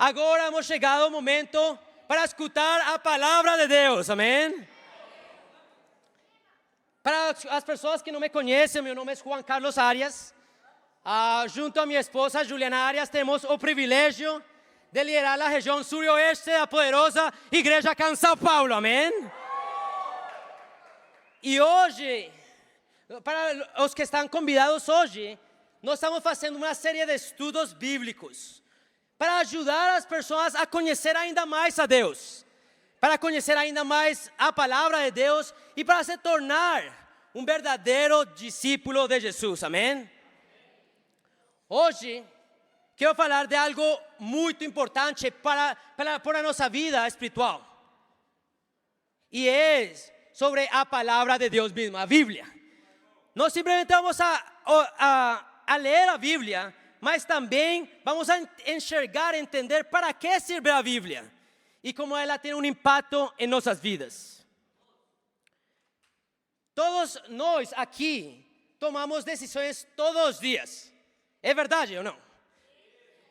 Agora hemos chegado ao momento para escutar a palavra de Deus, amém? Para as pessoas que não me conhecem, meu nome é Juan Carlos Arias. Junto a minha esposa Juliana Arias, temos o privilégio de liderar a região sul-oeste da poderosa igreja aqui em São Paulo, amém? E hoje, para os que estão convidados hoje, nós estamos fazendo uma série de estudos bíblicos para ajudar as pessoas a conhecer ainda mais a Deus, para conhecer ainda mais a palavra de Deus e para se tornar um verdadeiro discípulo de Jesus, amém? Hoje, quero falar de algo muito importante para a nossa vida espiritual. E é sobre a palavra de Deus mesmo, a Bíblia. Não simplesmente vamos a ler a Bíblia, mas também vamos a enxergar, entender para que serve a Bíblia e como ela tem um impacto em nossas vidas. Todos nós aqui tomamos decisões todos os dias. É verdade ou não?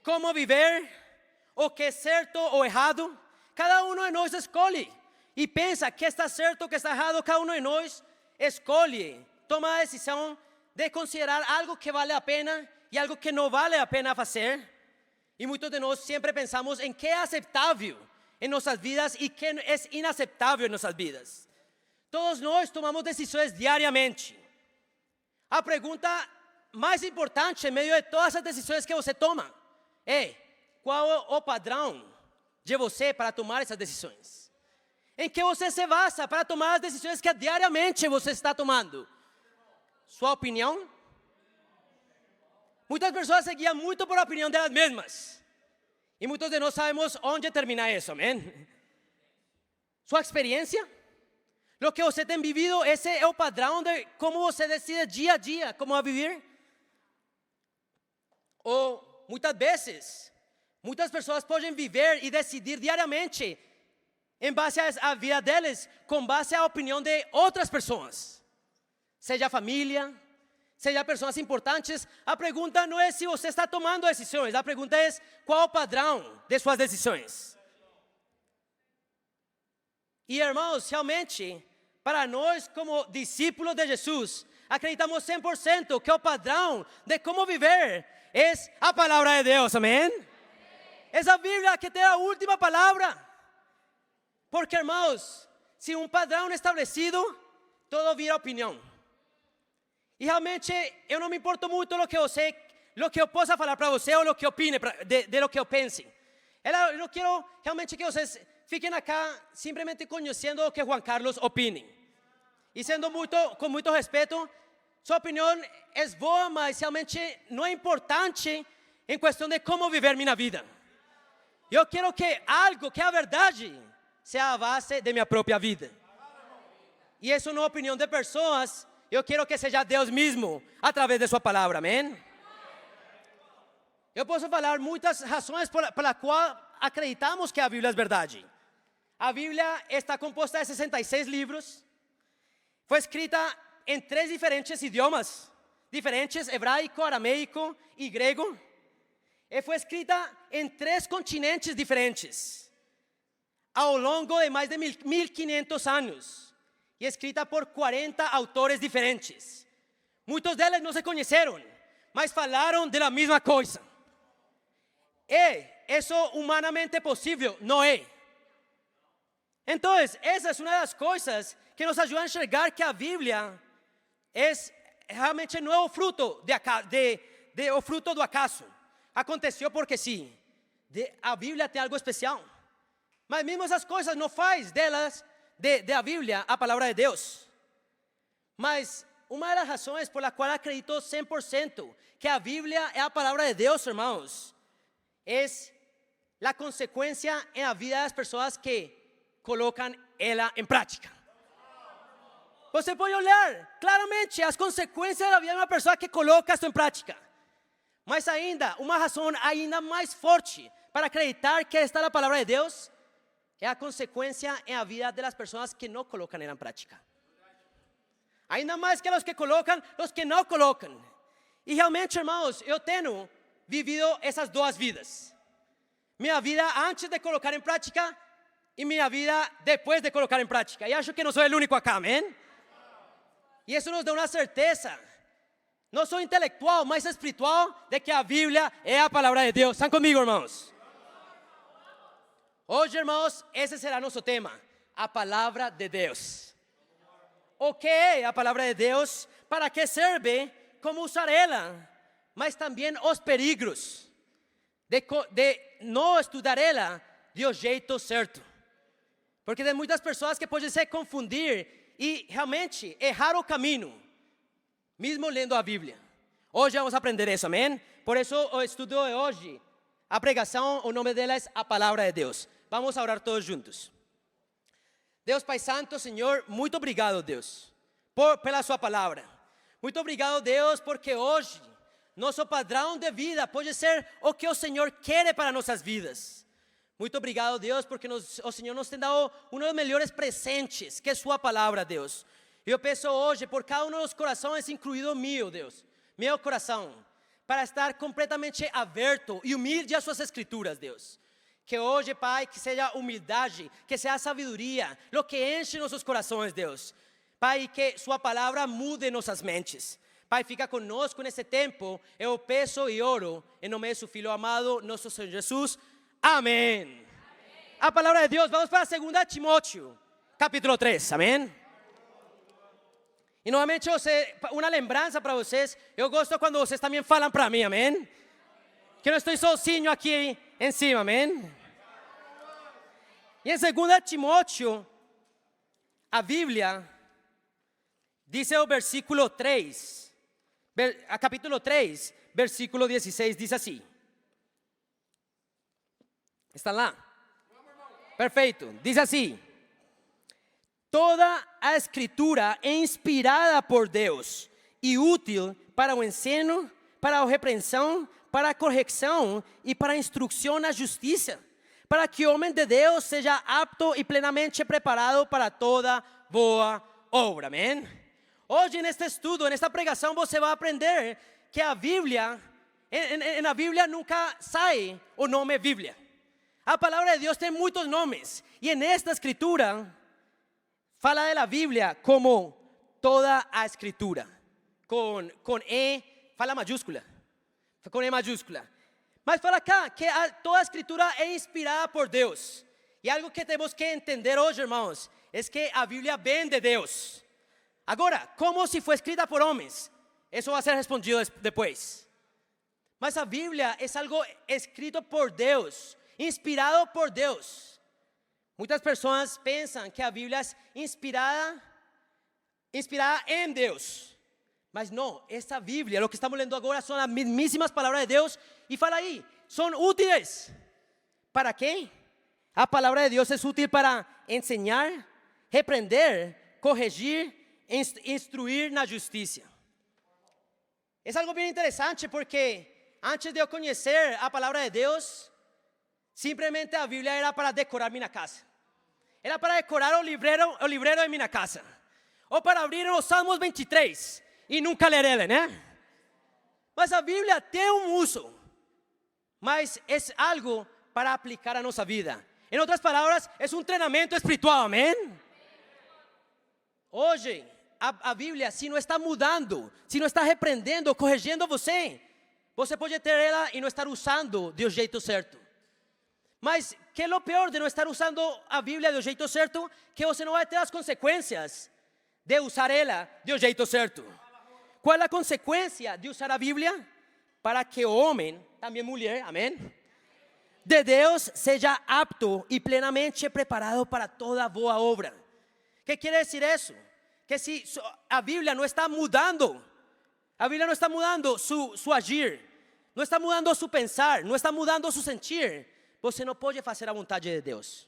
Como viver, o que é certo ou errado, cada um de nós escolhe e pensa que está certo, que está errado. Cada um de nós escolhe, toma a decisão de considerar algo que vale a pena e algo que não vale a pena fazer. E muitos de nós sempre pensamos em que é aceitável em nossas vidas e que é inaceitável em nossas vidas. Todos nós tomamos decisões diariamente. A pergunta mais importante em meio de todas as decisões que você toma é: qual é o padrão de você para tomar essas decisões? Em que você se basa para tomar as decisões que diariamente você está tomando? Sua opinião? Muitas pessoas se guiam muito por a opinião delas mesmas. E muitos de nós sabemos onde termina isso, amém? Sua experiência? Lo que você tem vivido, esse é o padrão de como você decide dia a dia, como a viver. Ou muitas vezes, muitas pessoas podem viver e decidir diariamente em base à vida deles, com base à opinião de outras pessoas. Seja família, seja pessoas importantes. A pergunta não é se você está tomando decisões, a pergunta é qual o padrão de suas decisões. E irmãos, realmente, para nós como discípulos de Jesus, acreditamos 100% que o padrão de como viver é a palavra de Deus, amém? Essa Bíblia que tem a última palavra. Porque, irmãos, se um padrão estabelecido, todo vira opinião. E realmente eu não me importo muito lo que eu possa falar para você ou lo que opine de lo que eu pense. Eu não quero realmente que vocês fiquem acá simplesmente conhecendo o que Juan Carlos opine. E sendo com muito respeito, sua opinião é boa, mas realmente não é importante em questão de como viver minha vida. Eu quero que algo, que a verdade, seja a base de minha própria vida. E isso não é opinião de pessoas. Eu quero que seja Deus mesmo, através de sua palavra, amém? Eu posso falar muitas razões pela qual acreditamos que a Bíblia é verdade. A Bíblia está composta de 66 livros. Foi escrita em 3 diferentes idiomas, diferentes: hebraico, arameico e grego. E foi escrita em 3 continentes diferentes, ao longo de mais de 1500 anos. E escrita por 40 autores diferentes. Muitos deles não se conheceram, mas falaram de la mesma coisa. ¿É isso humanamente possível? Não é. Então, essa é uma das coisas que nos ajuda a enxergar que a Bíblia realmente não é o fruto o fruto do acaso. Aconteceu porque sim. A Bíblia tem algo especial. Mas mesmo essas coisas não faz delas da Bíblia a palavra de Deus. Mas uma das razões por la qual acredito 100% que a Bíblia é a palavra de Deus, irmãos, é a consequência em a vida das pessoas que colocam ela em prática. Você pode olhar claramente as consequências da vida de uma pessoa que coloca isso em prática. Mas ainda, uma razão ainda mais forte para acreditar que está na palavra de Deus é a consequência em a vida das pessoas que não colocam ela em prática. Ainda mais que os que colocam, os que não colocam. E realmente, irmãos, eu tenho vivido essas duas vidas. minha vida antes de colocar em prática e minha vida depois de colocar em prática. E acho que não sou o único acá, amém? E isso nos dá uma certeza. Não sou intelectual, mas espiritual, de que a Bíblia é a palavra de Deus. Estão comigo, irmãos? Hoje, irmãos, esse será nosso tema, a palavra de Deus. O que é a palavra de Deus? Para que serve? Como usar ela? Mas também os perigos de não estudar ela de jeito certo. Porque tem muitas pessoas que podem se confundir e realmente errar o caminho, mesmo lendo a Bíblia. Hoje vamos aprender isso, amém? Por isso o estudo de hoje, a pregação, o nome dela é a palavra de Deus. Vamos a orar todos juntos. Deus Pai Santo, Senhor, muito obrigado, Deus, pela sua palavra. Muito obrigado, Deus, porque hoje nosso padrão de vida pode ser o que o Senhor quer para nossas vidas. Muito obrigado, Deus, porque o Senhor nos tem dado um dos melhores presentes, que é sua palavra, Deus. Eu peço hoje por cada um dos corações, incluído o meu, Deus, meu coração, para estar completamente aberto e humilde às suas escrituras, Deus. Que hoje, Pai, que seja humildade, que seja sabedoria, o que enche nossos corações, Deus. Pai, que sua palavra mude nossas mentes. Pai, fica conosco nesse tempo. Eu peço e oro em nome de seu Filho amado, nosso Senhor Jesus. Amém. Amém. A palavra de Deus, vamos para 2 Timóteo, capítulo 3, amém? E novamente, uma lembrança para vocês. Eu gosto quando vocês também falam para mim, amém? Que não estou sozinho aqui em cima, amém? E em 2 Timóteo, a Bíblia diz o versículo 3, capítulo 3, versículo 16, diz assim. Está lá? Perfeito, diz assim: toda a escritura é inspirada por Deus e útil para o ensino, para a repreensão, para a correção e para a instrução na justiça, para que o homem de Deus seja apto e plenamente preparado para toda boa obra, amém? Hoje neste estudo, nesta pregação, você vai aprender que a Bíblia, na Bíblia nunca sai o nome Bíblia. A palavra de Deus tem muitos nomes, e nesta escritura fala da Bíblia como toda a escritura, com E, fala maiúscula, com E maiúscula. Mas fala cá que toda a escritura é inspirada por Deus. E algo que temos que entender hoje, irmãos, é que a Bíblia vem de Deus. Agora, como se foi escrita por homens? Isso vai ser respondido depois. Mas a Bíblia é algo escrito por Deus, inspirado por Deus. Muitas pessoas pensam que a Bíblia é inspirada em Deus. Mas não, esta Bíblia, o que estamos lendo agora, são as mesmíssimas palavras de Deus. E fala aí, são úteis. ¿Para quê? A palavra de Deus é útil para ensinar, repreender, corrigir, instruir na justiça. É algo bem interessante porque antes de eu conhecer a palavra de Deus, simplesmente a Bíblia era para decorar minha casa. Era para decorar o livreiro de minha casa. Ou para abrir os Salmos 23 e nunca ler ele, né? Mas a Bíblia tem um uso, mas é algo para aplicar a nossa vida. Em outras palavras, é um treinamento espiritual, amém? Hoje, a Bíblia, se não está mudando, se não está repreendendo, corrigindo você pode ter ela e não estar usando do jeito certo. Mas que é o pior de não estar usando a Bíblia do jeito certo? Que você não vai ter as consequências de usar ela do jeito certo. Qual é a consequência de usar a Bíblia? Para que o homem, também mulher, amém? De Deus seja apto e plenamente preparado para toda boa obra. O que quer dizer isso? Que se a Bíblia não está mudando, a Bíblia não está mudando su agir, não está mudando su pensar, não está mudando su sentir, você não pode fazer a vontade de Deus.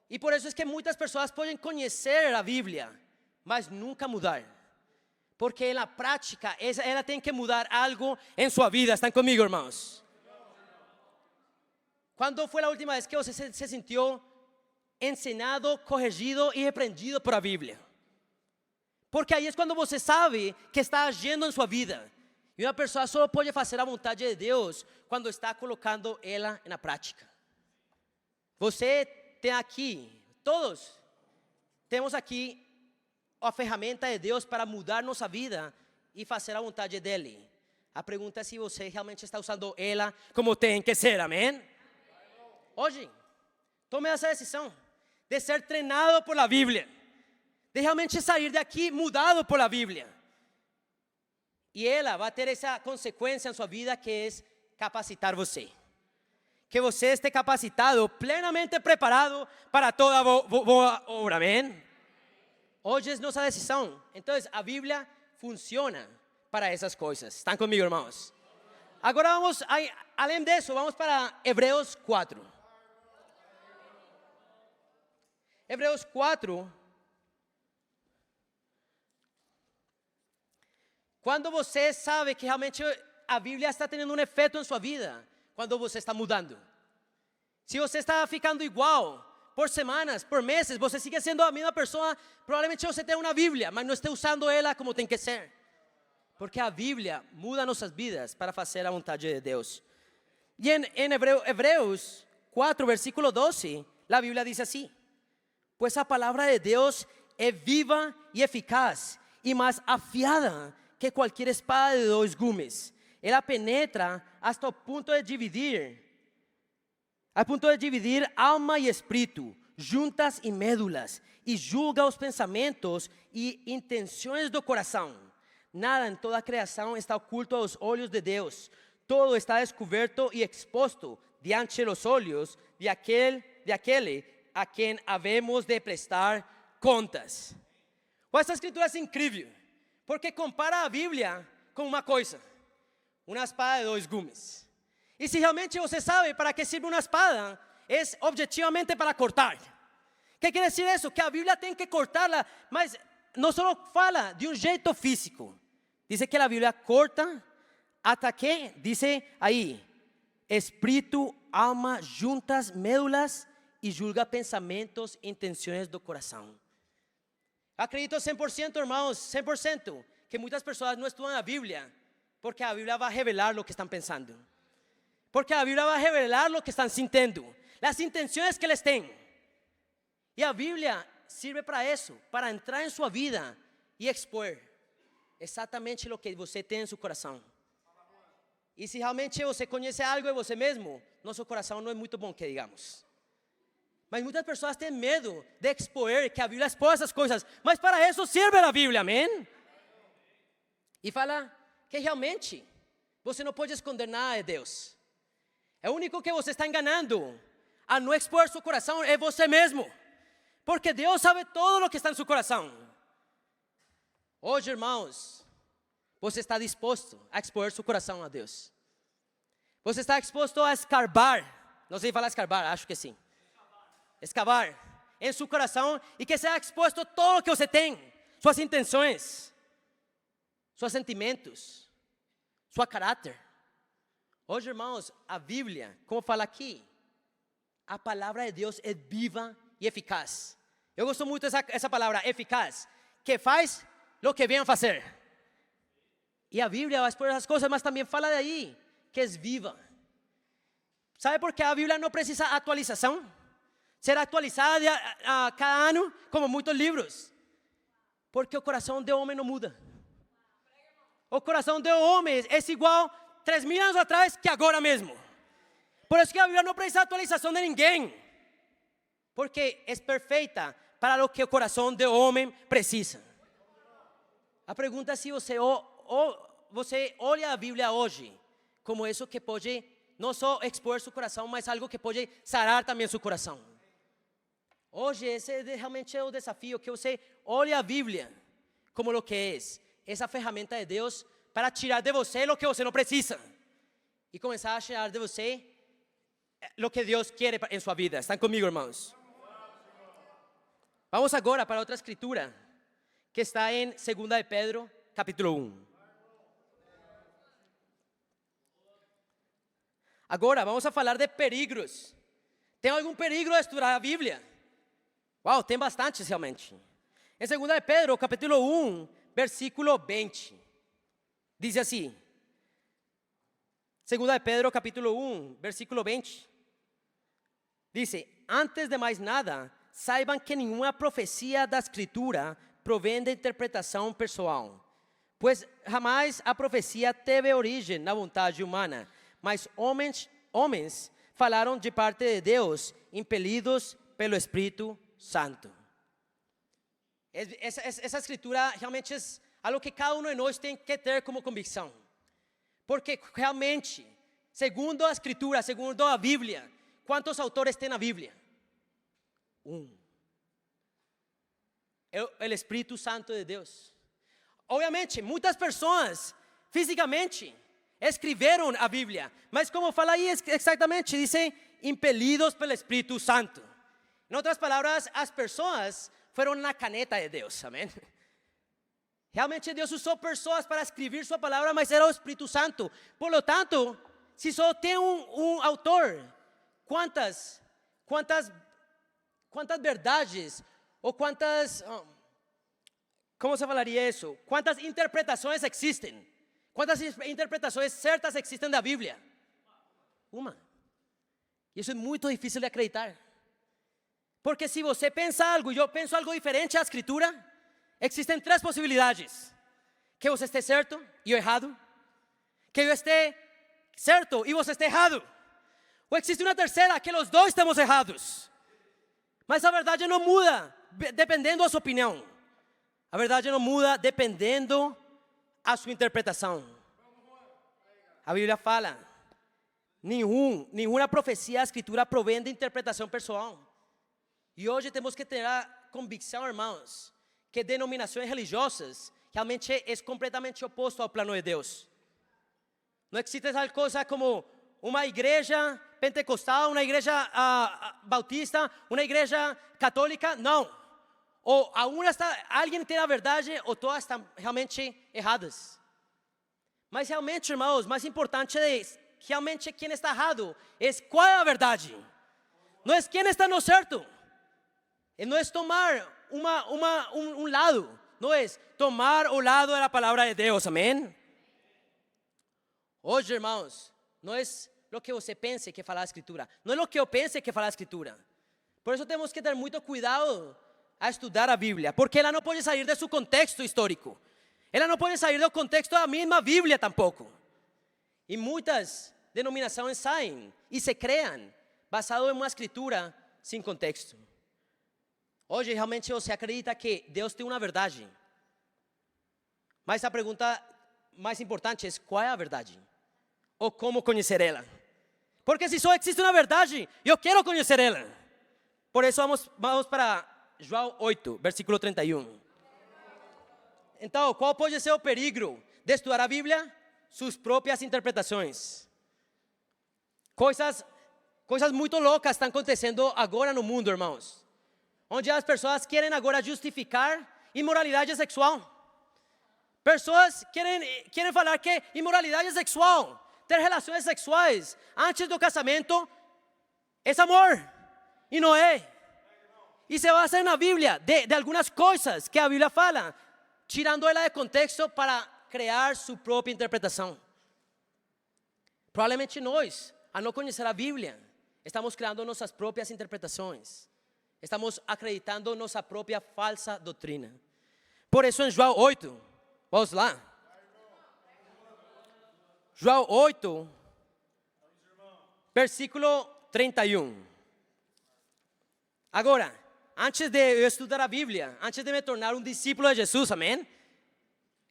E por isso é que muitas pessoas podem conhecer a Bíblia, mas nunca mudar. Porque na prática, ela tem que mudar algo em sua vida. ¿Están comigo, irmãos? ¿Cuándo fue la última vez que você se sintió ensinado, corrigido e repreendido por a Bíblia? Porque aí é quando você sabe que está agindo em sua vida. E uma pessoa só pode fazer a vontade de Deus quando está colocando ela na prática. Você tem aqui, todos temos aqui a ferramenta de Deus para mudar nossa vida e fazer a vontade dele. A pergunta é se você realmente está usando ela como tem que ser, amém? Hoje, tome essa decisão de ser treinado por a Bíblia, de realmente sair daqui mudado por a Bíblia. E ela vai ter essa consequência em sua vida, que é capacitar você. Que você esté capacitado, plenamente preparado para toda boa obra, amém? Hoje é nossa decisão. Então, a Bíblia funciona para essas coisas. ¿Estão comigo, irmãos? Agora vamos, além disso, vamos para Hebreos 4. Hebreos 4. Quando você sabe que realmente a Bíblia está tendo um efeito em sua vida, quando você está mudando. Se você está ficando igual por semanas, por meses, você sigue sendo a mesma pessoa, provavelmente você tem uma Bíblia, mas não está usando ela como tem que ser. Porque a Bíblia muda nossas vidas para fazer a vontade de Deus. E em Hebreus 4, versículo 12, a Bíblia diz assim: Pues a palavra de Deus é viva e eficaz, e mais afiada que qualquer espada de 2 gumes. Ela penetra hasta o ponto de dividir, alma e espírito, juntas e médulas, e julga os pensamentos e intenções do coração. Nada em toda a criação está oculto aos olhos de Deus. Todo está descoberto e exposto diante dos olhos de aquele a quem havemos de prestar contas. Essa escritura é incrível, porque compara a Bíblia com uma coisa, uma espada de 2 gumes. E se realmente você sabe para que sirve uma espada, é objetivamente para cortar. O que quer dizer isso? Que a Bíblia tem que cortarla, mas não só fala de um jeito físico. Diz que a Bíblia corta até que, diz aí, espírito, alma, juntas, médulas, e julga pensamentos e intenções do coração. Acredito 100%, irmãos, 100%, que muitas pessoas não estudam a Bíblia, porque a Bíblia vai revelar o que estão pensando. Porque a Bíblia vai revelar o que estão sintiendo, as intenções que eles têm. E a Bíblia sirve para isso, para entrar em sua vida e expor exatamente o que você tem em seu coração. E se realmente você conhece algo de você mesmo, nosso coração não é muito bom, que digamos. Mas muitas pessoas têm medo de expor, que a Bíblia expõe essas coisas. Mas para isso serve a Bíblia, amém? E fala que realmente você não pode esconder nada de Deus. O único que você está enganando a não expor seu coração é você mesmo. Porque Deus sabe todo o que está em seu coração. Hoje, irmãos, você está disposto a expor seu coração a Deus? Você está disposto a escarbar? Não sei falar escarbar, acho que sim. Escavar em seu coração e que seja exposto todo o que você tem, suas intenções, seus sentimentos, seu caráter. Hoje, irmãos, a Bíblia, como fala aqui, a palavra de Deus é viva e eficaz. Eu gosto muito dessa palavra, eficaz, que faz o que vem a fazer. E a Bíblia vai expor essas coisas, mas também fala daí que é viva. Sabe por que a Bíblia não precisa atualização? Será atualizada a cada ano, como muitos livros. Porque o coração do homem não muda. O coração do homem é igual 3.000 anos atrás que agora mesmo. Por isso que a Bíblia não precisa atualização de ninguém. Porque é perfeita para o que o coração do homem precisa. A pergunta é se você olha a Bíblia hoje como isso que pode não só expor seu coração, mas algo que pode sarar também seu coração. Hoje esse realmente é o desafio, que você olhe a Bíblia como o que é, essa ferramenta de Deus para tirar de você o que você não precisa e começar a tirar de você o que Deus quer em sua vida. ¿Estão comigo, irmãos? Vamos agora para outra escritura que está em 2 de Pedro, capítulo 1. Agora vamos a falar de perigos. Tem algum perigo de estudar a Bíblia? Uau, tem bastante realmente. Em 2 de Pedro, capítulo 1, versículo 20, diz assim: Segunda de Pedro capítulo 1, versículo 20. Dice, antes de mais nada, saibam que nenhuma profecia da Escritura provém de interpretação pessoal, pois jamais a profecia teve origem na vontade humana, mas homens falaram de parte de Deus, impelidos pelo Espírito Santo. Essa escritura realmente é algo que cada um de nós tem que ter como convicção, porque realmente, segundo a escritura, segundo a Bíblia, quantos autores tem na Bíblia? O Espírito Santo de Deus. Obviamente, muitas pessoas fisicamente escreveram a Bíblia, mas como fala aí exatamente, dice impelidos pelo Espírito Santo. Em outras palavras, as pessoas foram na caneta de Deus, amém? Realmente Deus usou pessoas para escrever sua palavra, mas era o Espírito Santo. Por lo tanto, se só tem um autor, quantas verdades ou quantas, como se falaria isso? Quantas interpretações existem? Quantas interpretações certas existem da Bíblia? Uma. E isso é muito difícil de acreditar. Porque se você pensa algo e eu penso algo diferente à escritura, existem três possibilidades: que você esteja certo e eu errado, que eu esteja certo e você esteja errado, ou existe uma terceira, que os dois estamos errados. Mas a verdade não muda dependendo da sua opinião. A verdade não muda dependendo da sua interpretação. A Bíblia fala, nenhuma profecia da escritura provém de interpretação pessoal. E hoje temos que ter a convicção, irmãos, que denominações religiosas realmente é completamente oposto ao plano de Deus. Não existe tal coisa como uma igreja pentecostal, uma igreja bautista, uma igreja católica, não. Ou alguém tem a verdade, ou todas estão realmente erradas. Mas realmente, irmãos, mais importante é realmente quem está errado, é qual é a verdade. Não é quem está no certo. E não é tomar um lado, não é tomar o lado da palavra de Deus, amém? Hoje, irmãos, não é o que você pensa que fala a escritura, não é o que eu pense que fala a escritura. Por isso temos que ter muito cuidado a estudar a Bíblia, porque ela não pode sair de seu contexto histórico, ela não pode sair do contexto da mesma Bíblia tampouco. E muitas denominações saem e se criam basado em uma escritura sem contexto. Hoje realmente você acredita que Deus tem uma verdade, mas a pergunta mais importante é qual é a verdade? Ou como conhecer ela? Porque se só existe uma verdade, eu quero conhecer ela. Por isso vamos para João 8, versículo 31. Então, qual pode ser o perigo de estudar a Bíblia? Suas próprias interpretações. Coisas muito loucas estão acontecendo agora no mundo, irmãos. Onde as pessoas querem agora justificar imoralidade sexual. Pessoas querem falar que imoralidade sexual, ter relações sexuais antes do casamento, é amor, e não é. E se basa na Bíblia, de algumas coisas que a Bíblia fala, tirando ela de contexto para criar sua própria interpretação. Provavelmente nós, a não conhecer a Bíblia, estamos criando nossas próprias interpretações. Estamos acreditando nossa própria falsa doutrina. Por isso em João 8, vamos lá. João 8, versículo 31. Agora, antes de eu estudar a Bíblia, antes de me tornar um discípulo de Jesus, amém?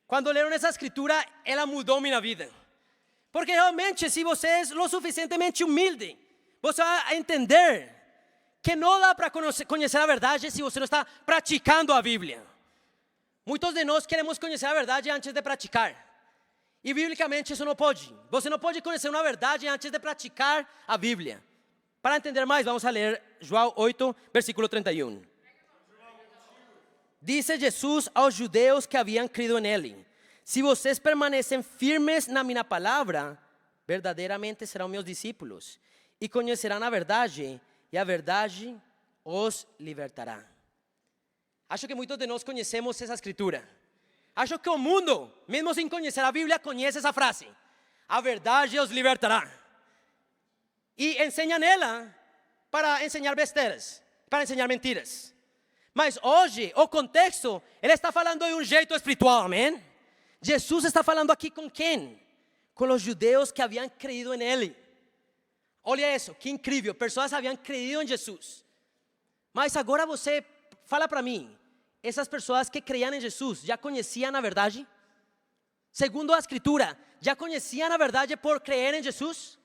Quando leram essa escritura, ela mudou minha vida. Porque realmente, se você é o suficientemente humilde, você vai entender que não dá para conhecer a verdade se você não está praticando a Bíblia. Muitos de nós queremos conhecer a verdade antes de praticar. E biblicamente isso não pode. Você não pode conhecer uma verdade antes de praticar a Bíblia. Para entender mais, vamos a ler João 8, versículo 31. Disse Jesus aos judeus que haviam crido nele: se vocês permanecem firmes na minha palavra, verdadeiramente serão meus discípulos e conhecerão a verdade, e a verdade os libertará. Acho que muitos de nós conhecemos essa escritura. Acho que o mundo, mesmo sem conhecer a Bíblia, conhece essa frase. a verdade os libertará. E ensinam ela para ensinar besteiras, para ensinar mentiras. Mas hoje, o contexto, ele está falando de um jeito espiritual, amém? Jesus está falando aqui com quem? Com os judeus que haviam creído em ele. Olha isso, que incrível, pessoas haviam creído em Jesus. Mas agora você fala para mim, essas pessoas que creiam em Jesus, já conheciam a verdade? Segundo a Escritura, já conheciam a verdade por crer em Jesus?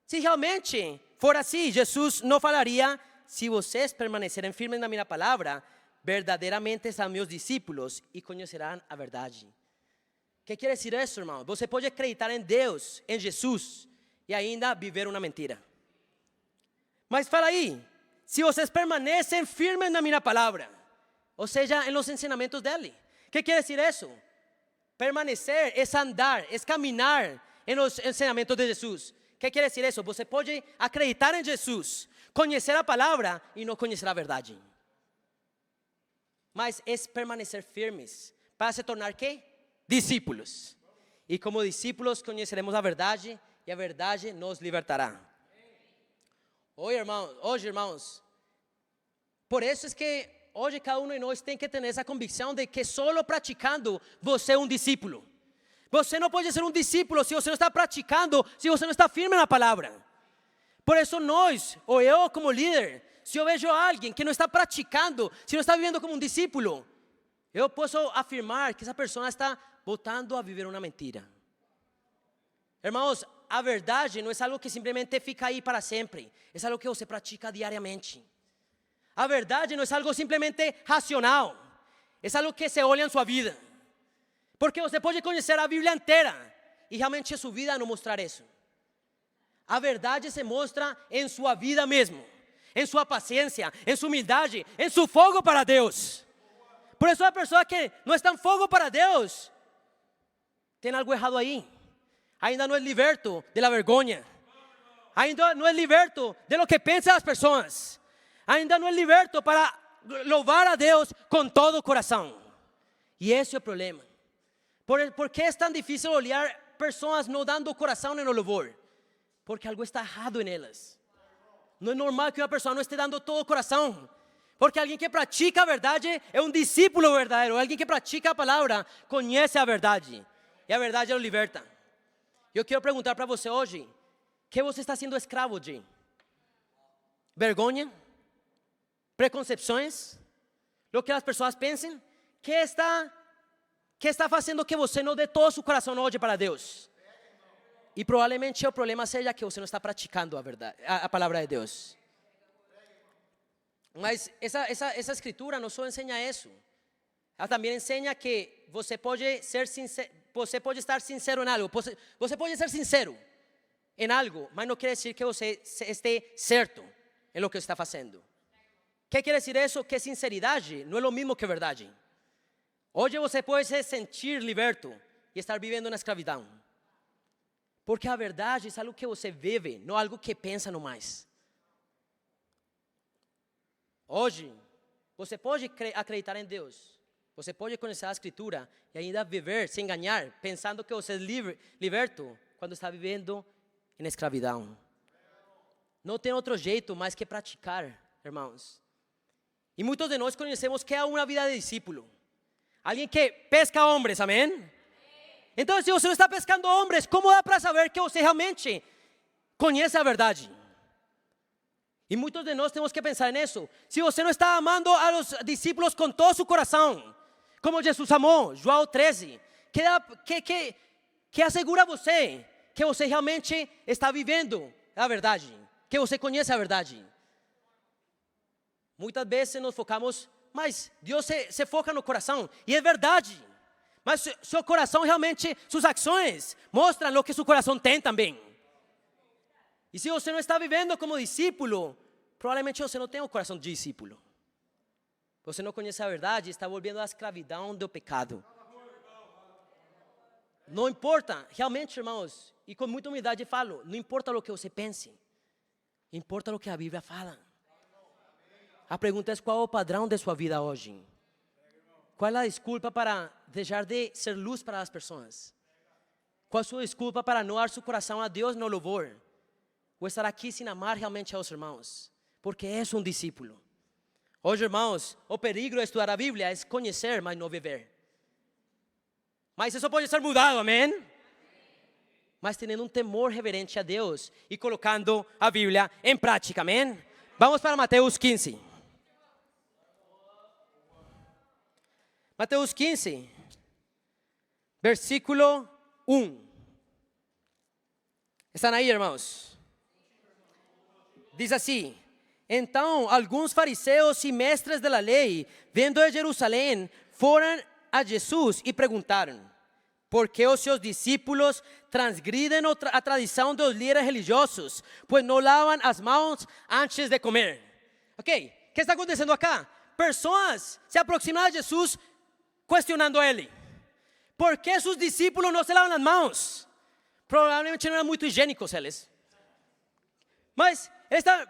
Se realmente for assim, Jesus não falaria: se vocês permanecerem firmes na minha palavra, verdadeiramente são meus discípulos e conhecerão a verdade. O que quer dizer isso, irmão? Você pode acreditar em Deus, em Jesus, e ainda viver uma mentira. Mas fala aí, se vocês permanecem firmes na minha palavra, ou seja, em los ensinamentos dele. O que quer dizer isso? Permanecer é andar, é caminhar em los ensinamentos de Jesus. O que quer dizer isso? Você pode acreditar em Jesus, conhecer a palavra e não conhecer a verdade. Mas é permanecer firmes para se tornar ¿qué? Discípulos. E como discípulos conheceremos a verdade e a verdade nos libertará. Hoje, irmãos, por isso é que hoje cada um de nós tem que ter essa convicção de que solo praticando você é um discípulo. Você não pode ser um discípulo se você não está praticando, se você não está firme na palavra. Por isso nós, ou eu como líder, se eu vejo alguém que não está praticando, se não está vivendo como um discípulo, eu posso afirmar que essa pessoa está voltando a viver uma mentira. Irmãos, a verdade não é algo que simplesmente fica aí para sempre, é algo que você pratica diariamente. A verdade não é algo simplesmente racional, é algo que se olha em sua vida. Porque você pode conhecer a Bíblia inteira e realmente sua vida não mostrar isso. A verdade se mostra em sua vida mesmo, em sua paciência, em sua humildade, em seu fogo para Deus. Por isso a pessoa que não está em fogo para Deus, tem algo errado aí. Ainda não é liberto de la vergonha. Ainda não é liberto de lo que pensam as pessoas. Ainda não é liberto para louvar a Deus com todo o coração. E esse é o problema. ¿Por que é tão difícil olhar pessoas não dando o coração no louvor? Porque algo está errado em elas. Não é normal que uma pessoa não esteja dando todo o coração. Porque alguém que pratica a verdade é um discípulo verdadeiro. Alguém que pratica a palavra conhece a verdade. E a verdade o liberta. Eu quero perguntar para você hoje: que você está sendo escravo de? Vergonha? Preconcepções? Lo que as pessoas pensam? Que está fazendo que você não dê todo o seu coração hoje para Deus? E provavelmente o problema seja que você não está praticando a verdade, a palavra de Deus. Mas essa escritura não só ensina isso. Ela também ensina que você pode ser sincero, você pode estar sincero em algo. Você pode ser sincero em algo, mas não quer dizer que você esteja certo em lo que está fazendo. O que quer dizer isso? Que sinceridade não é o mesmo que verdade. Hoje você pode se sentir liberto e estar vivendo na escravidão. Porque a verdade é algo que você vive, não algo que pensa no mais. Hoje, você pode acreditar em Deus. Você pode conhecer a Escritura e ainda viver, se enganar, pensando que você é liberto quando está vivendo em escravidão. Não tem outro jeito mais que praticar, irmãos. E muitos de nós conhecemos que é uma vida de discípulo. Alguém que pesca homens, amém? Então, se você não está pescando homens, como dá para saber que você realmente conhece a verdade? E muitos de nós temos que pensar nisso. Se você não está amando a los discípulos com todo seu coração, como Jesus amou, João 13, que assegura você que você realmente está vivendo a verdade, que você conhece a verdade. Muitas vezes nos focamos, mas Deus se foca no coração, e é verdade. Mas seu coração realmente, suas ações mostram o que seu coração tem também. E se você não está vivendo como discípulo, provavelmente você não tem o coração de discípulo. Você não conhece a verdade e está volvendo à escravidão do pecado. Não importa, realmente, irmãos, e com muita humildade falo, não importa o que você pense, importa o que a Bíblia fala. A pergunta é: qual é o padrão de sua vida hoje? Qual é a desculpa para deixar de ser luz para as pessoas? ¿Cuál es su disculpa para no dar su corazón a Dios no louvor? O estar aqui sem amar realmente aos irmãos? Porque é um discípulo. Hoje, irmãos, o perigo de estudar a Bíblia é conhecer, mas não viver. Mas isso pode ser mudado, amém? Mas tendo temor reverente a Deus e colocando a Bíblia em prática, amém? Vamos para Mateus 15. Mateus 15, versículo 1. ¿Están ahí, irmãos? Diz assim: então alguns fariseus e mestres da lei, vindo de Jerusalém, foram a Jesus e perguntaram: por que os seus discípulos transgridem a tradição dos líderes religiosos, pois não lavam as mãos antes de comer? Ok, o que está acontecendo acá? Pessoas se aproximam a Jesus questionando a ele: por que seus discípulos não se lavam as mãos? Provavelmente não eram muito higiênicos eles. Mas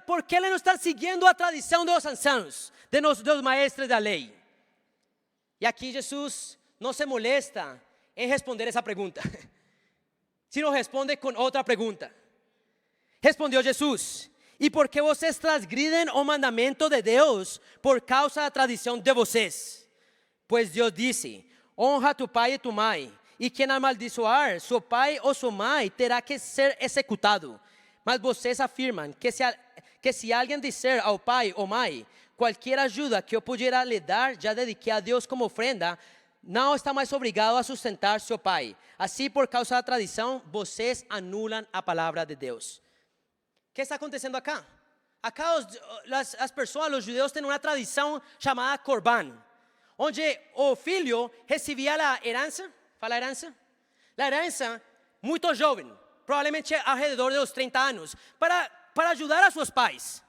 por que eles não estão seguindo a tradição dos anciãos, dos maestros da lei? E aqui Jesus não se molesta em responder essa pergunta, sino responde com outra pergunta. Respondeu Jesus: e por que vocês transgridem o mandamento de Deus por causa da tradição de vocês? Pois Deus disse: honra a tu pai e tu mãe, e quem amaldiçoar seu pai ou sua mãe terá que ser executado. Mas vocês afirmam que se alguém disser ao pai ou mãe: qualquer ajuda que eu pudiera lhe dar, já dediquei a Deus como ofrenda, não está mais obrigado a sustentar seu pai. Assim, por causa da tradição, vocês anulam a palavra de Deus. O que está acontecendo acá? Acá as pessoas, os judeus, têm uma tradição chamada Corban, onde o filho recebia a herança. Fala herança? A herança, muito jovem, provavelmente ao redor dos 30 anos, para ajudar a seus pais.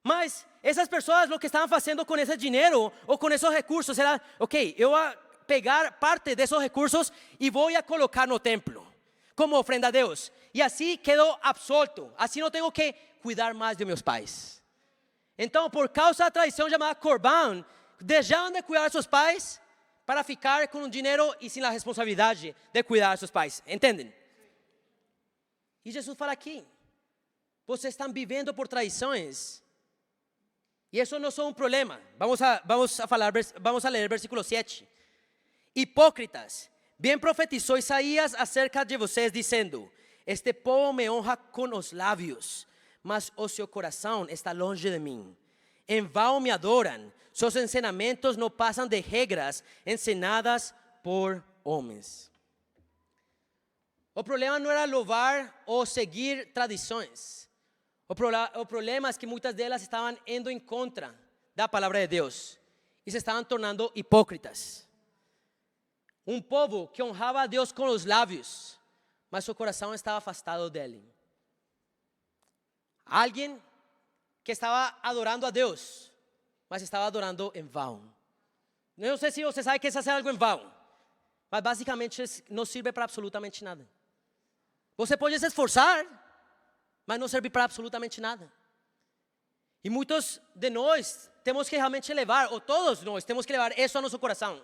Mas essas pessoas, o que estavam fazendo com esse dinheiro ou com esses recursos era: ok, eu vou pegar parte desses recursos e vou a colocar no templo, como ofrenda a Deus. E assim quedo absolto, assim não tenho que cuidar mais de meus pais. Então, por causa da tradição chamada Corban, deixavam de cuidar de seus pais para ficar com o dinheiro e sem a responsabilidade de cuidar de seus pais. Entendem? E Jesus fala aqui: vocês estão vivendo por tradições. E isso não é um problema. Vamos a ler versículo 7. Hipócritas, bem profetizou Isaías acerca de vocês, dizendo: este povo me honra com os lábios, mas o seu coração está longe de mim. Em vão me adoram, seus ensinamentos não passam de regras ensinadas por homens. O problema não era louvar ou seguir tradições. O problema é que muitas delas estavam indo em contra da palavra de Deus e se estavam tornando hipócritas. Um povo que honrava a Deus com os lábios, mas seu coração estava afastado dele. Alguém que estava adorando a Deus, mas estava adorando em vão. Não sei se você sabe que é fazer algo em vão, mas basicamente não serve para absolutamente nada. Você pode se esforçar, mas não serve para absolutamente nada. E muitos de nós temos que realmente levar, ou todos nós temos que levar isso ao nosso coração.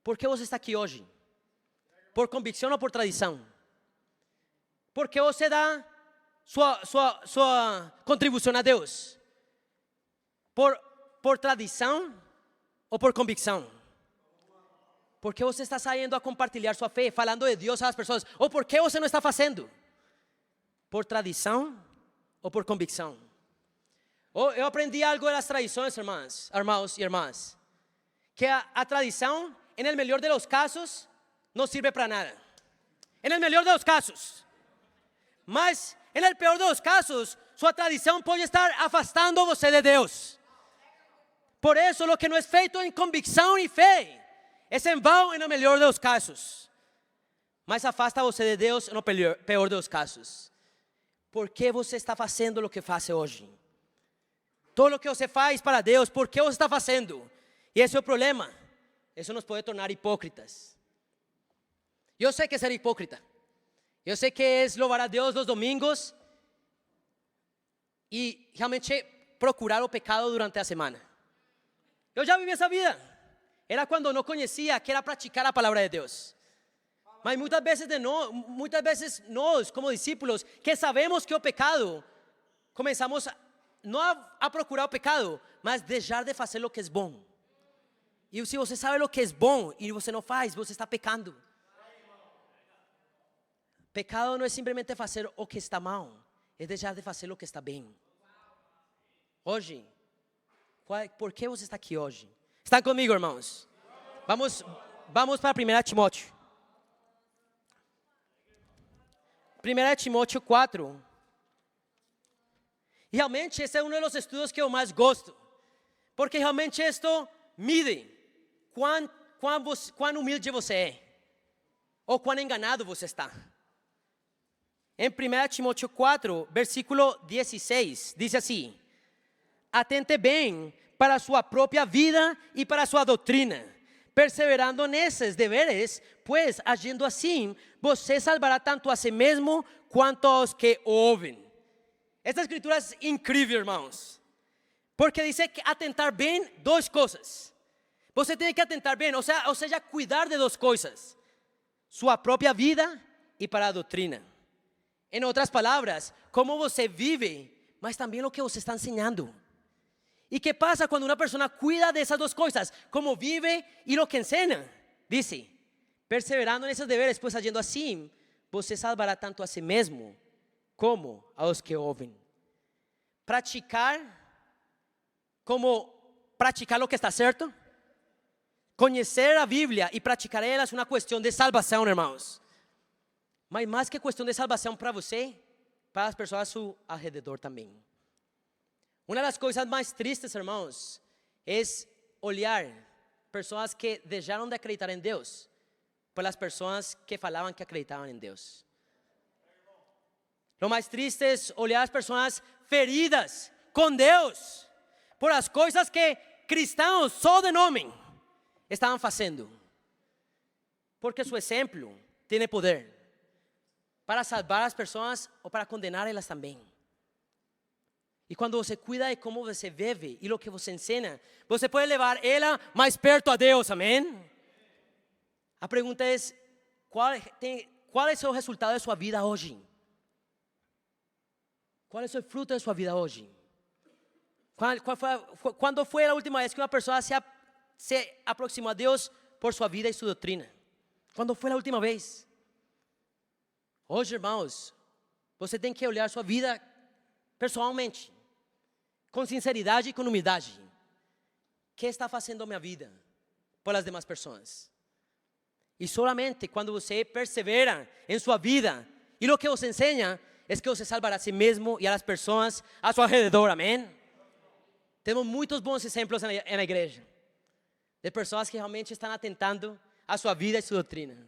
Por que você está aqui hoje? Por convicção ou por tradição? Por que você dá sua contribuição a Deus? Por tradição ou por convicção? Por que você está saindo a compartilhar sua fé, falando de Deus às pessoas? Ou por que você não está fazendo? Por tradição ou por convicção? Eu aprendi algo das tradições, irmãos e irmãs, que a tradição, en el melhor de los casos, não serve para nada. En el melhor de los casos. Mas, en el peor de los casos, sua tradição pode estar afastando você de Deus. Por isso, o que não é feito em convicção e fé, é em vão en el melhor de los casos. Mas afasta você de Deus no peor dos casos. Por que você está fazendo o que faz hoje? Todo o que você faz para Deus, por que você está fazendo? E esse é o problema. Isso nos pode tornar hipócritas. Eu sei que é ser hipócrita. Eu sei que é louvar a Deus nos domingos e realmente procurar o pecado durante a semana. Eu já vivi essa vida. Era quando não conhecia que era praticar a palavra de Deus. Mas muitas vezes nós, como discípulos, que sabemos que o pecado, começamos não a procurar o pecado, mas deixar de fazer o que é bom. E se você sabe o que é bom e você não faz, você está pecando. Pecado não é simplesmente fazer o que está mal, é deixar de fazer o que está bem. Hoje, por que você está aqui hoje? Estão comigo, irmãos? Vamos para 1 Timóteo. 1 Timóteo 4. E realmente esse é um dos estudos que eu mais gosto. Porque realmente isto mide quão humilde você é. Ou quão enganado você está. Em 1 Timóteo 4, versículo 16, diz assim: atente bem para a sua própria vida e para a sua doutrina, perseverando nesses deveres, pois agindo assim, você salvará tanto a si mesmo quanto aos que o ouvem. Esta escritura é incrível, irmãos, porque diz que atentar bem duas coisas. Você tem que atentar bem, ou seja, cuidar de duas coisas: sua própria vida e para a doutrina. Em outras palavras, como você vive, mas também o que você está ensinando. E que passa quando uma pessoa cuida dessas duas coisas? Como vive e o que ensina. Dice, perseverando nesses deveres, pois agindo assim, você salvará tanto a si mesmo como aos que ouvem. Praticar, como praticar o que está certo. Conhecer a Bíblia e praticar ela é uma questão de salvação, irmãos. Mas mais que questão de salvação para você, para as pessoas ao seu alrededor também. Uma das coisas mais tristes, irmãos, é olhar pessoas que deixaram de acreditar em Deus pelas pessoas que falavam que acreditavam em Deus. Lo mais triste é olhar as pessoas feridas com Deus por as coisas que cristãos só de nome estavam fazendo. Porque seu exemplo tem poder para salvar as pessoas ou para condenar elas também. E quando você cuida de como você vive e o que você ensina, você pode levar ela mais perto a Deus, amém? A pergunta é, qual é o resultado de sua vida hoje? Qual é o fruto de sua vida hoje? Quando foi a última vez que uma pessoa se aproximou a Deus por sua vida e sua doutrina? Quando foi a última vez? Hoje, irmãos, você tem que olhar sua vida pessoalmente, com sinceridade e com humildade. O que está fazendo minha vida pelas demais pessoas? E solamente quando você persevera em sua vida e o que você ensina, é que você salvará a si mesmo e as pessoas a seu redor, amém? Temos muitos bons exemplos na igreja, de pessoas que realmente estão atentando a sua vida e sua doutrina.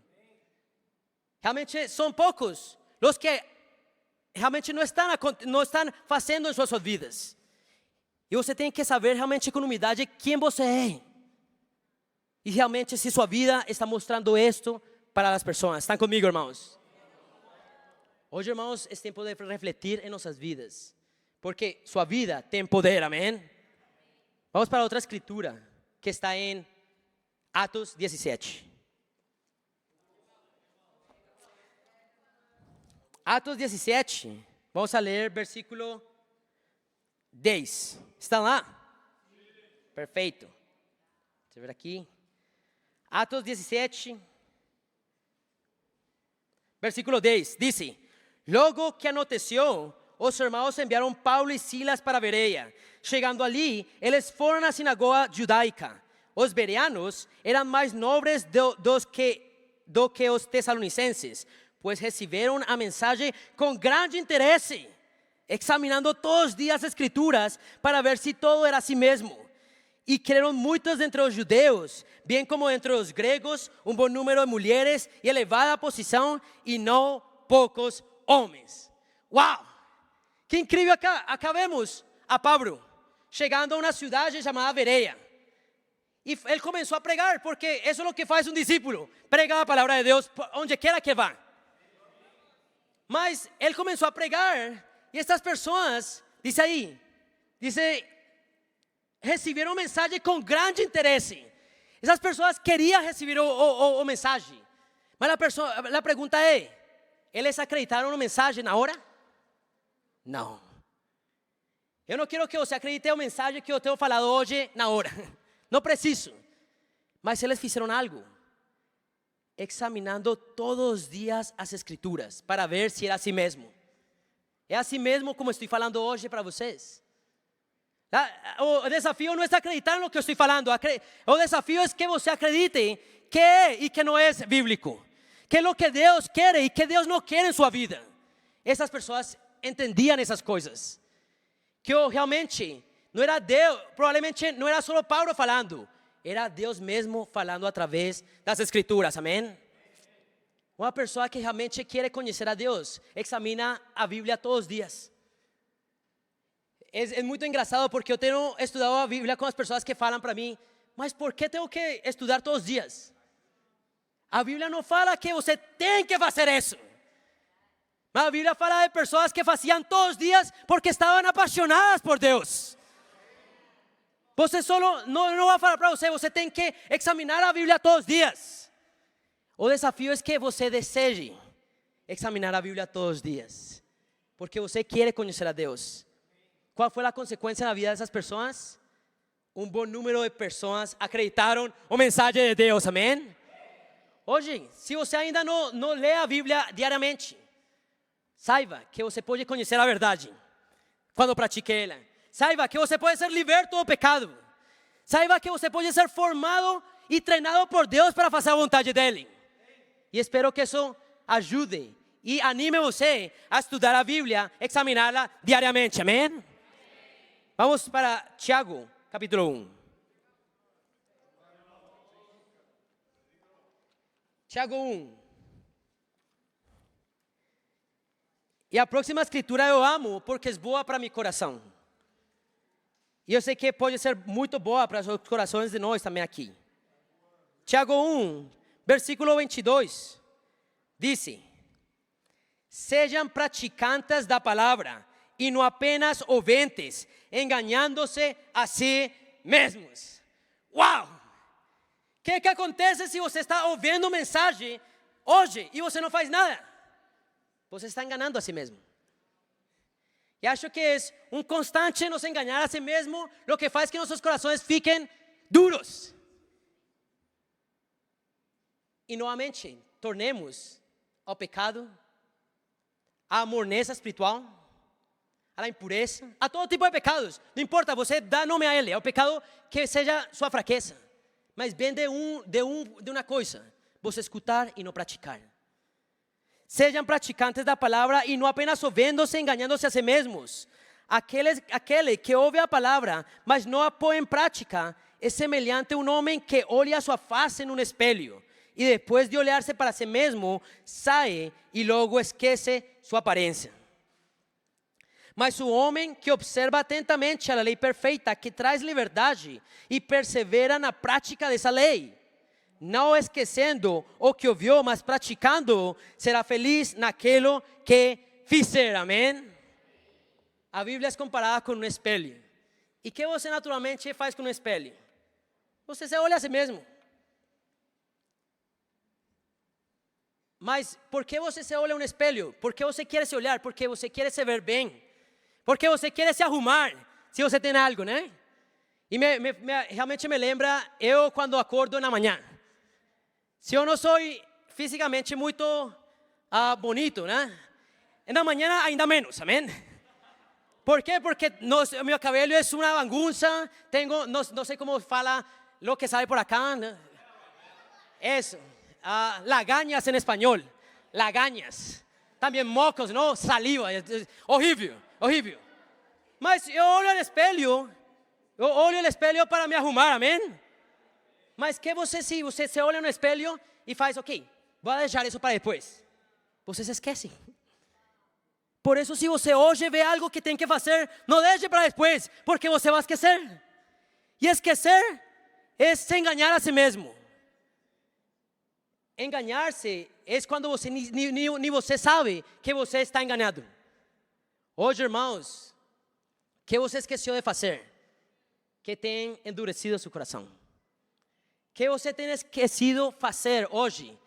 Realmente são poucos os que realmente não estão fazendo em suas vidas. E você tem que saber realmente com humildade quem você é. E realmente se sua vida está mostrando isto para as pessoas. ¿Estão comigo, irmãos? Hoje, irmãos, é tempo de refletir em nossas vidas. Porque sua vida tem poder, amém? Vamos para outra escritura que está em Atos 17. Atos 17, vamos a ler versículo 10. ¿Estão lá? Perfeito. Deixa eu ver aqui. Atos 17, versículo 10, diz: logo que anoiteció, os irmãos enviaram Paulo e Silas para Bereia. Chegando ali, eles foram à sinagoga judaica. Os bereanos eram mais nobres do que os tessalonicenses, pois receberam a mensagem com grande interesse, examinando todos os dias as escrituras para ver se todo era assim mesmo. E creram muitos entre os judeus, bem como entre os gregos, um bom número de mulheres e elevada posição, e não poucos homens. Uau! Que incrível! Acá vemos a Pablo chegando a uma cidade chamada Bereia. E ele começou a pregar, porque isso é o que faz um discípulo: pregar a palavra de Deus onde quer que vá. Mas ele começou a pregar, e estas pessoas, receberam mensagem com grande interesse. Essas pessoas queriam receber o mensagem, Mas a pergunta é: eles acreditaram no mensagem na hora? Não. Eu não quero que você acredite no mensagem que eu tenho falado hoje na hora. Não preciso. Mas eles fizeram algo. Examinando todos os dias as escrituras para ver se era assim mesmo. É assim mesmo como estou falando hoje para vocês. O desafio não é acreditar no que eu estou falando. O desafio é que você acredite que é e que não é bíblico. Que é o que Deus quer e que Deus não quer em sua vida. Essas pessoas entendiam essas coisas. Que realmente não era Deus, provavelmente não era só Paulo falando. Era Deus mesmo falando através das escrituras, amém? Uma pessoa que realmente quer conhecer a Deus, examina a Bíblia todos os dias. É muito engraçado porque eu tenho estudado a Bíblia com as pessoas que falam para mim, mas por que tenho que estudar todos os dias? A Bíblia não fala que você tem que fazer isso. Mas a Bíblia fala de pessoas que faziam todos os dias porque estavam apaixonadas por Deus. Você solo não vai falar para você, você tem que examinar a Bíblia todos os dias. O desafio é que você deseje examinar a Bíblia todos os dias, porque você quer conhecer a Deus. Qual foi a consequência na vida dessas pessoas? Um bom número de pessoas acreditaram o mensagem de Deus, amém? Hoje, se você ainda não lê a Bíblia diariamente, saiba que você pode conhecer a verdade quando pratique ela. Saiba que você pode ser liberto do pecado. Saiba que você pode ser formado e treinado por Deus para fazer a vontade dele. E espero que isso ajude e anime você a estudar a Bíblia, examiná-la diariamente, amém? Vamos para Tiago, capítulo 1. Tiago 1. E a próxima escritura eu amo porque é boa para meu coração. E eu sei que pode ser muito boa para os corações de nós também aqui. Tiago 1, versículo 22. Diz: sejam praticantes da palavra e não apenas ouvintes, enganando-se a si mesmos. Uau! O que acontece se você está ouvindo mensagem hoje e você não faz nada? Você está enganando a si mesmo. E acho que é um constante nos enganar a si mesmo, o que faz que nossos corações fiquem duros. E novamente, tornemos ao pecado, à amorneza espiritual, à impureza, a todo tipo de pecados. Não importa, você dá nome a ele, ao pecado que seja sua fraqueza. Mas vem de uma coisa, você escutar e não praticar. Sejam praticantes da palavra e não apenas ouvindo-se, enganando-se a si mesmos. Aquele que ouve a palavra, mas não a põe em prática, é semelhante a um homem que olha a sua face em um espelho e depois de olhar-se para si mesmo, sai e logo esquece sua aparência. Mas o homem que observa atentamente a lei perfeita, que traz liberdade e persevera na prática dessa lei, não esquecendo o que ouviu, mas praticando, será feliz naquilo que fizer, amém? A Bíblia é comparada com um espelho. E o que você naturalmente faz com um espelho? Você se olha a si mesmo. Mas por que você se olha no espelho? Porque você quer se olhar, porque você quer se ver bem. Porque você quer se arrumar, se você tem algo, né? E realmente me lembra eu quando acordo na manhã. Se eu não sou fisicamente muito bonito, né? Na manhã ainda menos, amém? ¿Por quê? Porque meu cabelo é uma bagunça. Tenho, não sei como fala lo que sabe por acá, né? Isso, lagañas em espanhol, lagañas. Também mocos, não? Saliva, horrível, horrível. Mas eu olho no espelho para me arrumar, amém? Mas que se você se olha no espelho e faz, ok, vou deixar isso para depois, você se esquece. Por isso, se você hoje vê algo que tem que fazer, não deixe para depois, porque você vai esquecer. E esquecer é se enganar a si mesmo. Enganar-se é quando você nem você sabe que você está enganado. Hoje, irmãos, o que você esqueceu de fazer, que tem endurecido seu coração? Que você tem esquecido fazer hoje,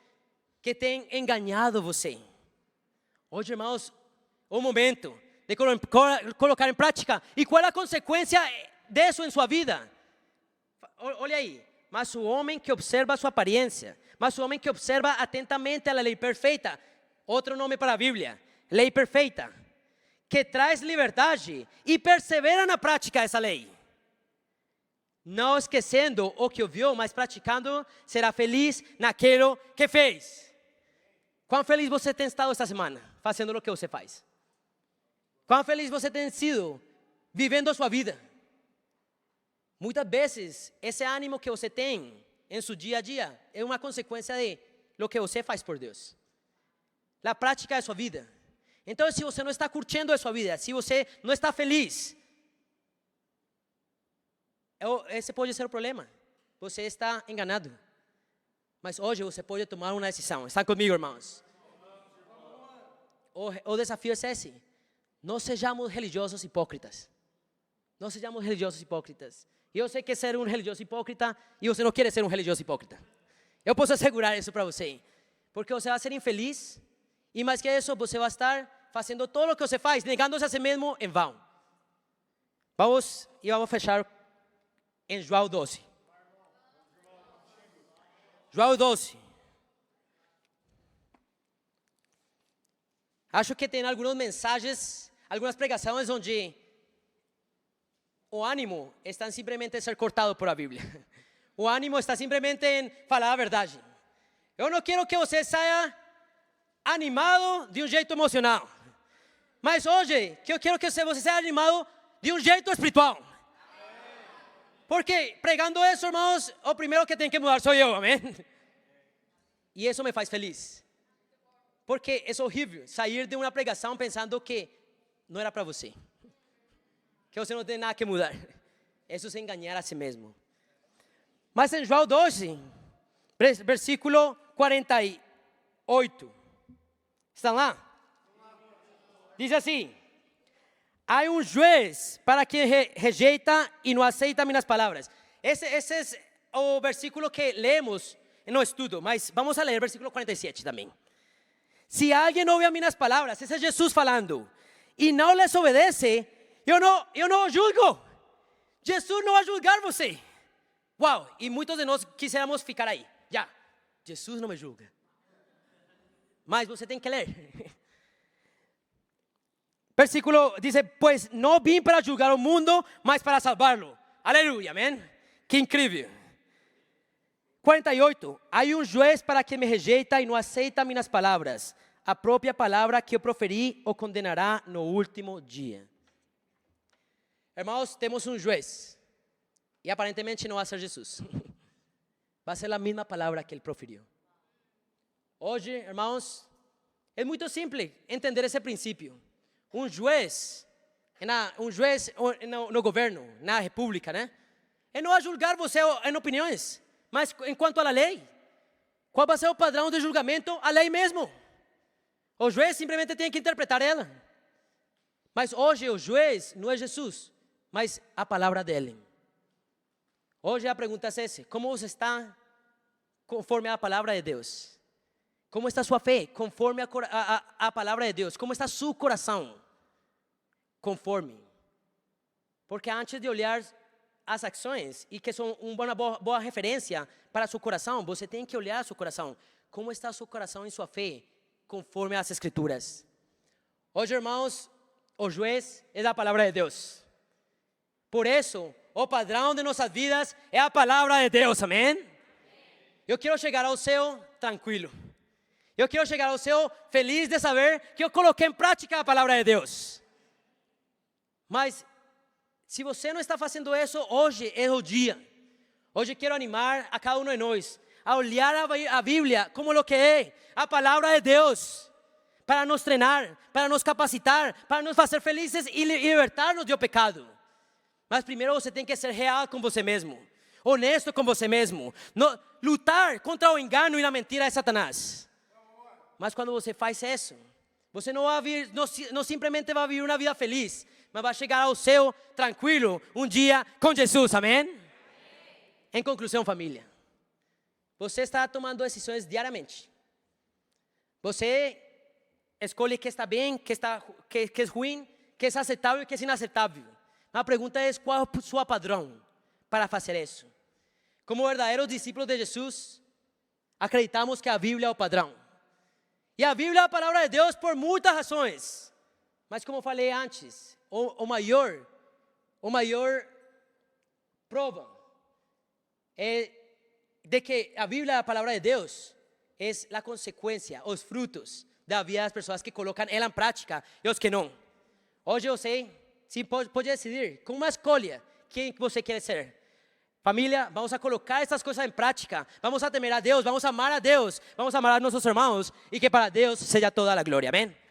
que tem enganado você. Hoje, irmãos, o momento de colocar em prática. E qual é a consequência disso em sua vida? Olha aí. Mas o homem que observa sua aparência, mas o homem que observa atentamente a lei perfeita, outro nome para a Bíblia, lei perfeita, que traz liberdade e persevera na prática dessa lei. Não esquecendo o que ouviu, mas praticando, será feliz naquilo que fez. Quão feliz você tem estado esta semana, fazendo o que você faz? Quão feliz você tem sido, vivendo a sua vida? Muitas vezes, esse ânimo que você tem em seu dia a dia é uma consequência de lo que você faz por Deus. A prática é sua vida. Então, se você não está curtindo a sua vida, se você não está feliz, esse pode ser o problema. Você está enganado. Mas hoje você pode tomar uma decisão. Está comigo, irmãos? O desafio é esse. Não sejamos religiosos hipócritas. Não sejamos religiosos hipócritas. Eu sei que ser um religioso hipócrita e você não quer ser um religioso hipócrita. Eu posso assegurar isso para você. Porque você vai ser infeliz e mais que isso, você vai estar fazendo todo o que você faz, negando-se a si mesmo em vão. Vamos fechar em João 12. João 12. Acho que tem algumas mensagens, algumas pregações onde o ânimo está simplesmente em ser cortado por a Bíblia. O ânimo está simplesmente em falar a verdade. Eu não quero que você saia animado de um jeito emocional. Mas hoje, eu quero que você saia animado de um jeito espiritual. Porque pregando isso, irmãos, o primeiro que tem que mudar sou eu, amém? E isso me faz feliz. Porque é horrível sair de uma pregação pensando que não era para você. Que você não tem nada que mudar. Isso é se enganar a si mesmo. Mas em João 12, versículo 48. Estão lá? Diz assim: há um juiz para quem rejeita e não aceita minhas palavras. Esse é o versículo que lemos no estudo, mas vamos a ler o versículo 47 também. Se alguém ouve as minhas palavras, esse é Jesus falando, e não les obedece, eu não julgo. Jesus não vai julgar você. Uau, e muitos de nós quisiéramos ficar aí. Já, Jesus não me julga. Mas você tem que ler. Versículo diz, pois não vim para julgar o mundo, mas para salvá-lo. Aleluia, amém? Que incrível. 48, há um juiz para quem me rejeita e não aceita minhas palavras. A própria palavra que eu proferi o condenará no último dia. Irmãos, temos um juiz. E aparentemente não vai ser Jesus. Vai ser a mesma palavra que ele proferiu. Hoje, irmãos, é muito simples entender esse princípio. Um juiz no governo, na república, né? Ele não vai julgar você em opiniões, mas enquanto à lei, qual vai ser o padrão de julgamento? A lei mesmo. O juiz simplesmente tem que interpretar ela. Mas hoje o juiz não é Jesus, mas a palavra dele. Hoje a pergunta é essa: como você está conforme a palavra de Deus? Como está sua fé conforme a palavra de Deus? Como está seu coração conforme? Porque antes de olhar as ações, e que são uma boa referência para seu coração, você tem que olhar seu coração. Como está seu coração em sua fé conforme as Escrituras? Hoje, irmãos, o juiz é a palavra de Deus. Por isso, o padrão de nossas vidas é a palavra de Deus, amém? Eu quero chegar ao céu tranquilo. Eu quero chegar ao céu feliz de saber que eu coloquei em prática a palavra de Deus. Mas, se você não está fazendo isso, hoje é o dia. Hoje quero animar a cada um de nós a olhar a Bíblia como o que é, a palavra de Deus, para nos treinar, para nos capacitar, para nos fazer felizes e libertar-nos do pecado. Mas primeiro você tem que ser real com você mesmo, honesto com você mesmo, lutar contra o engano e a mentira de Satanás. Mas quando você faz isso, você não simplesmente vai viver uma vida feliz, mas vai chegar ao céu tranquilo um dia com Jesus, amém? Em conclusão, família, você está tomando decisões diariamente. Você escolhe que está bem, que é ruim, que é aceitável e que é inaceitável. A pergunta é: qual é o seu padrão para fazer isso? Como verdadeiros discípulos de Jesus, acreditamos que a Bíblia é o padrão. E a Bíblia é a palavra de Deus por muitas razões. Mas como falei antes, o maior prova de que a Bíblia é a palavra de Deus é a consequência, os frutos da vida das pessoas que colocam ela em prática e os que não. Hoje eu sei, sim, pode decidir com uma escolha quem você quer ser. Família, vamos a colocar essas coisas em prática. Vamos a temer a Deus, vamos a amar a Deus, vamos a amar a nossos irmãos e que para Deus seja toda a glória. Amém.